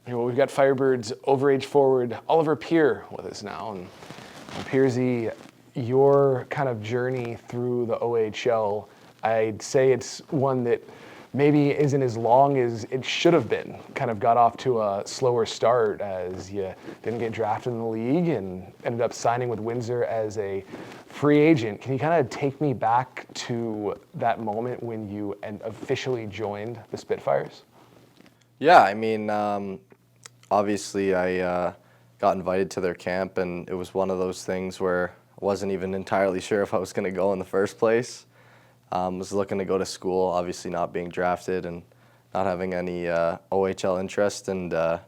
Well, we've got Firebirds Overage forward Oliver Peer with us now. And Peersy, your kind of journey through the OHL, I'd say it's one that maybe isn't as long as it should have been. Kind of got off to a slower start as you didn't get drafted in the league and ended up signing with Windsor as a free agent. Can you kind of take me back to that moment when you officially joined the Spitfires? Yeah, I mean, obviously I got invited to their camp, and it was one of those things where I wasn't even entirely sure if I was going to go in the first place. Was looking to go to school, obviously not being drafted and not having any OHL interest, and I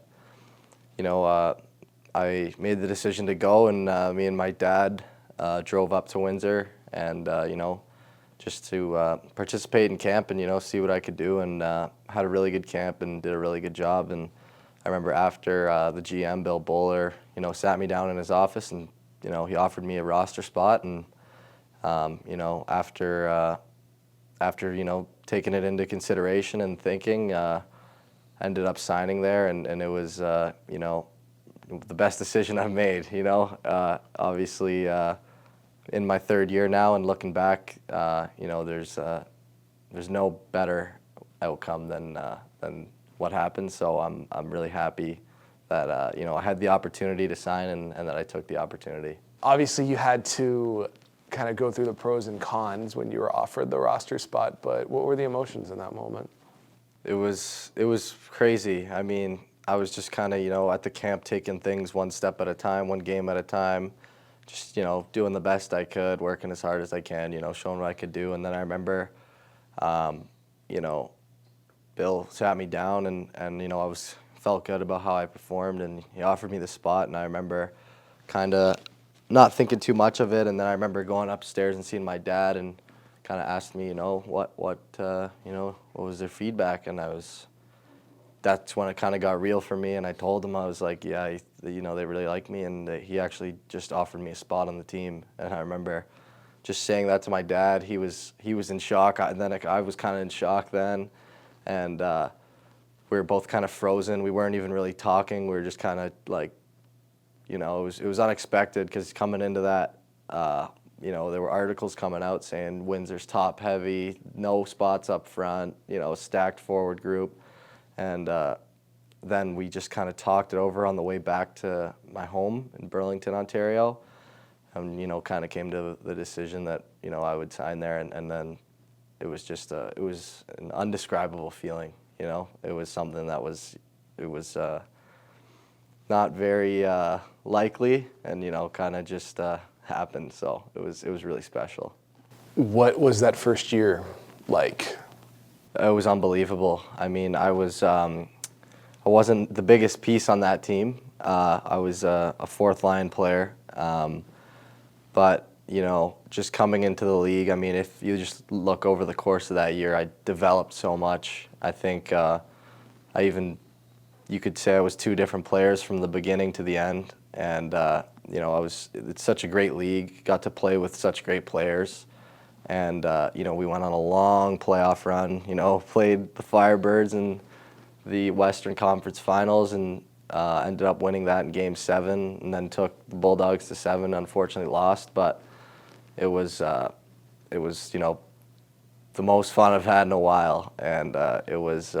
made the decision to go, and me and my dad drove up to Windsor, and just to participate in camp and see what I could do, and had a really good camp and did a really good job. And I remember after the GM Bill Bowler sat me down in his office, and he offered me a roster spot, and after taking it into consideration and thinking, ended up signing there, and it was the best decision I've made. Obviously in my third year now, and looking back, there's no better outcome than what happened. So I'm really happy that I had the opportunity to sign, and that I took the opportunity. Obviously, you had to kind of go through the pros and cons when you were offered the roster spot, but what were the emotions in that moment? It was crazy. I mean, I was just kind of at the camp, taking things one step at a time, one game at a time, just doing the best I could, working as hard as I can, showing what I could do. And then I remember Bill sat me down, and I felt good about how I performed, and he offered me the spot. And I remember kind of not thinking too much of it, and then I remember going upstairs and seeing my dad, and kind of asked me, what was their feedback, and that's when it kind of got real for me. And I told him, I was like, yeah, they really like me, and he actually just offered me a spot on the team. And I remember just saying that to my dad. He was in shock, and then I was kind of in shock then, and we were both kind of frozen. We weren't even really talking. We were just kind of like, it was unexpected, because coming into that, there were articles coming out saying Windsor's top heavy, no spots up front, a stacked forward group. And then we just kind of talked it over on the way back to my home in Burlington, Ontario, and kind of came to the decision that I would sign there. And then it was just it was an undescribable feeling. It was something that was not very likely, and kind of just happened. So it was really special. What was that first year like? It was unbelievable. I mean, I wasn't the biggest piece on that team. I was a fourth line player, but just coming into the league, I mean, if you just look over the course of that year, I developed so much. I think you could say I was two different players from the beginning to the end, and it's such a great league. Got to play with such great players, and we went on a long playoff run. Played the Firebirds in the Western Conference Finals, and ended up winning that in Game 7, and then took the Bulldogs to 7. Unfortunately, lost, but it was the most fun I've had in a while, and it was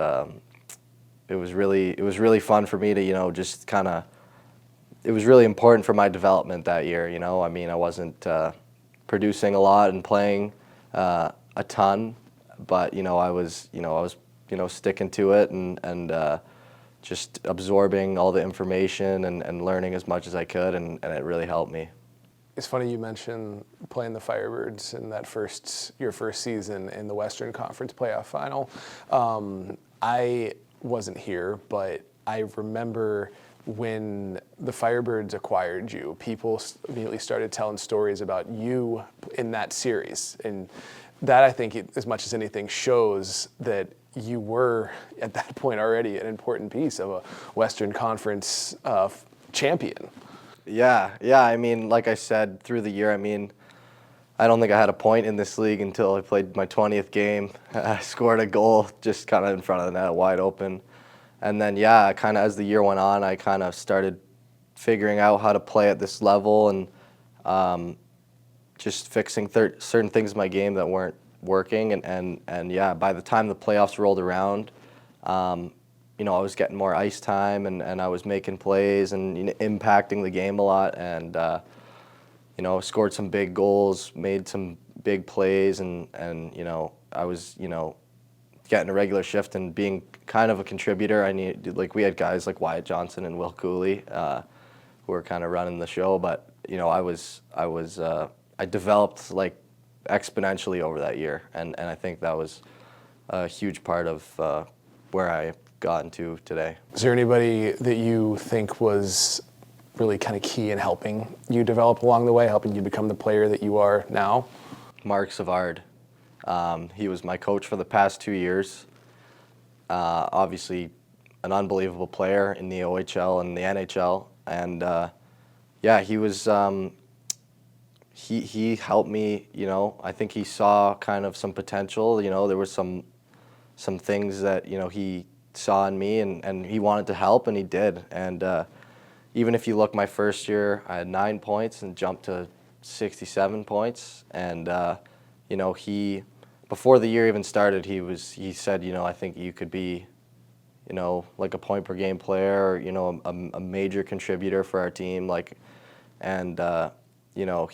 really fun for me to just kind of. It was really important for my development that year. I mean, I wasn't producing a lot and playing a ton, but I was sticking to it, and just absorbing all the information and learning as much as I could, and it really helped me. It's funny you mentioned playing the Firebirds in your first season in the Western Conference playoff final. I wasn't here, but I remember when the Firebirds acquired you, people immediately started telling stories about you in that series. And that, I think, as much as anything, shows that you were, at that point already, an important piece of a Western Conference champion. Yeah. I mean, like I said, through the year, I mean, I don't think I had a point in this league until I played my 20th game. I scored a goal just kind of in front of the net, wide open. And then, yeah, kind of as the year went on, I kind of started figuring out how to play at this level and just fixing certain things in my game that weren't working. And yeah, by the time the playoffs rolled around, you know, I was getting more ice time and I was making plays and, you know, impacting the game a lot. And, you know, scored some big goals, made some big plays, and you know, I was, you know, getting a regular shift and being kind of a contributor. Like, we had guys like Wyatt Johnson and Will Cooley who were kind of running the show, but you know, I developed like exponentially over that year, and I think that was a huge part of where I got into today. Is there anybody that you think was really kind of key in helping you develop along the way, helping you become the player that you are now? Mark Savard. He was my coach for the past 2 years. Obviously, an unbelievable player in the OHL and the NHL, and yeah, he was. He helped me. You know, I think he saw kind of some potential. You know, there was some things that, you know, he saw in me, and he wanted to help, and he did. And even if you look, my first year, I had 9 points and jumped to 67 points. And you know, before the year even started, he said, you know, I think you could be, you know, like a point per game player, or, you know, a major contributor for our team. Like, and you know,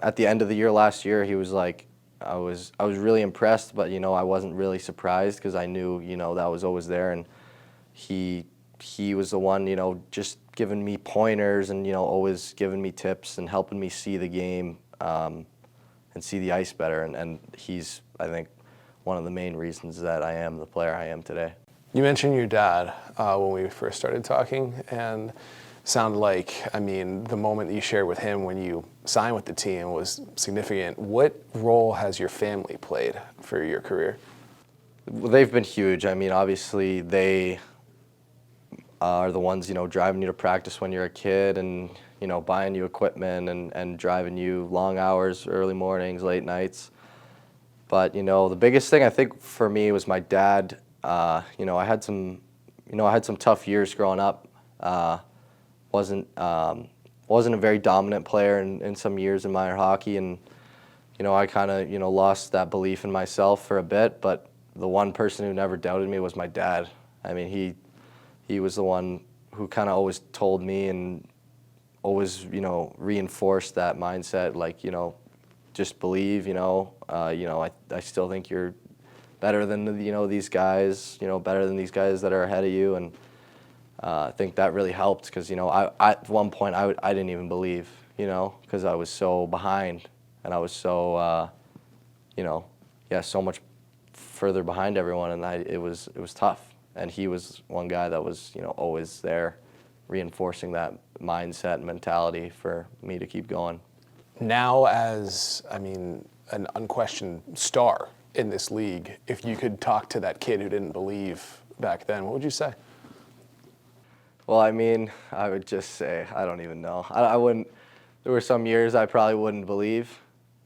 at the end of the year last year, he was like, I was really impressed, but, you know, I wasn't really surprised because I knew, you know, that was always there. And he was the one, you know, just giving me pointers and, you know, always giving me tips and helping me see the game and see the ice better. And he's, I think, one of the main reasons that I am the player I am today. You mentioned your dad when we first started talking, and sounded like, I mean, the moment that you shared with him when you signed with the team was significant. What role has your family played for your career? Well, they've been huge. I mean, obviously, they are the ones, you know, driving you to practice when you're a kid, and, you know, buying you equipment and driving you long hours, early mornings, late nights. But, you know, the biggest thing I think for me was my dad. You know, I had some tough years growing up. Wasn't a very dominant player in some years in minor hockey, and, you know, I kind of, you know, lost that belief in myself for a bit. But the one person who never doubted me was my dad. I mean, he was the one who kind of always told me and always, you know, reinforced that mindset, like, you know, just believe, you know, I still think you're better than, you know, these guys, you know, better than these guys that are ahead of you. And I think that really helped because, you know, I at one point I didn't even believe, you know, because I was so behind and I was so, you know, yeah, so much further behind everyone, and it was tough. And he was one guy that was, you know, always there, reinforcing that mindset and mentality for me to keep going. Now, as, I mean, an unquestioned star in this league, if you could talk to that kid who didn't believe back then, what would you say? Well, I mean, I would just say, I don't even know. I wouldn't, there were some years I probably wouldn't believe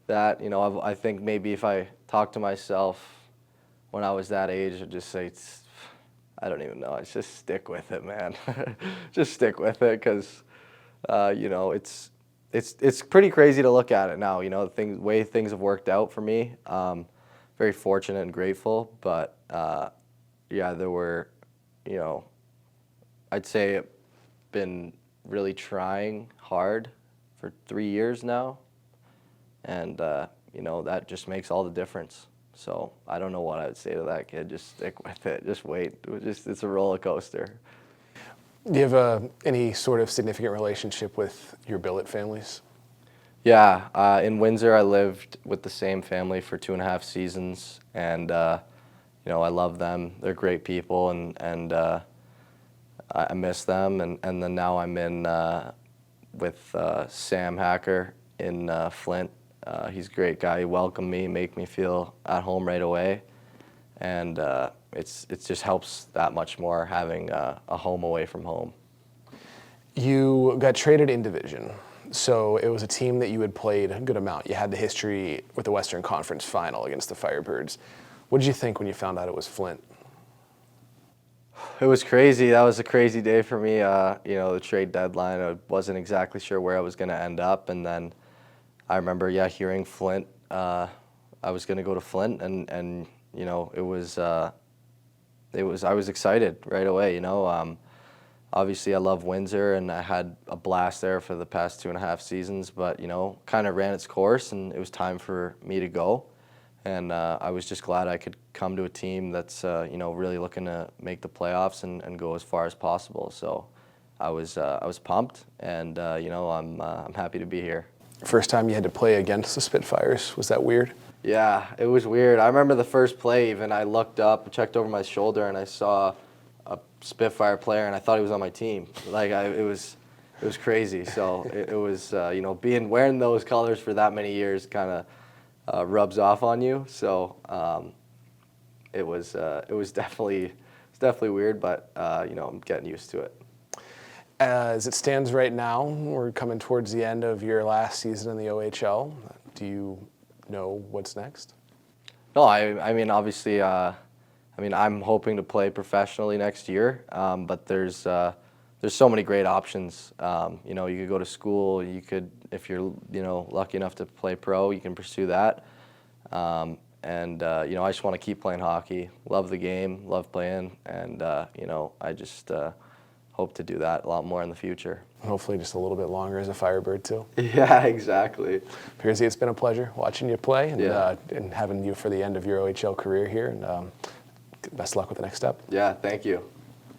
that. You know, I think maybe if I talked to myself when I was that age, I'd just say, I don't even know. It's just stick with it, man. Just stick with it, because, you know, it's pretty crazy to look at it now. You know, the way things have worked out for me. Very fortunate and grateful, but yeah, there were, you know, I'd say I've been really trying hard for 3 years now, and you know, that just makes all the difference. So I don't know what I would say to that kid. Just stick with it. Just wait. It's a roller coaster. Do you have any sort of significant relationship with your billet families? Yeah, in Windsor, I lived with the same family for 2.5 seasons, and you know, I love them. They're great people, and I miss them. And then now I'm in with Sam Hacker in Flint. He's a great guy. He welcomed me, make me feel at home right away, and it just helps that much more having a home away from home. You got traded in division, so it was a team that you had played a good amount. You had the history with the Western Conference Final against the Firebirds. What did you think when you found out it was Flint? It was crazy. That was a crazy day for me. You know, the trade deadline. I wasn't exactly sure where I was going to end up, and then I remember, hearing Flint. I was going to go to Flint, and you know, it was. I was excited right away. You know, obviously I love Windsor, and I had a blast there for the past 2.5 seasons. But you know, kind of ran its course, and it was time for me to go. And I was just glad I could come to a team that's you know, really looking to make the playoffs and go as far as possible. So I was pumped, and you know, I'm happy to be here. First time you had to play against the Spitfires, was that weird? Yeah, it was weird. I remember the first play even, I looked up, checked over my shoulder, and I saw a Spitfire player, and I thought he was on my team. Like, it was crazy. So it was, you know, wearing those colors for that many years kind of rubs off on you. So it was definitely weird, but you know, I'm getting used to it. As it stands right now, we're coming towards the end of your last season in the OHL. Do you know what's next? No, I mean, obviously, I mean, I'm hoping to play professionally next year, but there's so many great options. You know, you could go to school. You could, if you're, you know, lucky enough to play pro, you can pursue that. And you know, I just want to keep playing hockey. Love the game, love playing, and you know, I just hope to do that a lot more in the future. Hopefully just a little bit longer as a Firebird too. Yeah, exactly. Piercy, it's been a pleasure watching you play and, Yeah. And having you for the end of your OHL career here. And best of luck with the next step. Yeah, thank you.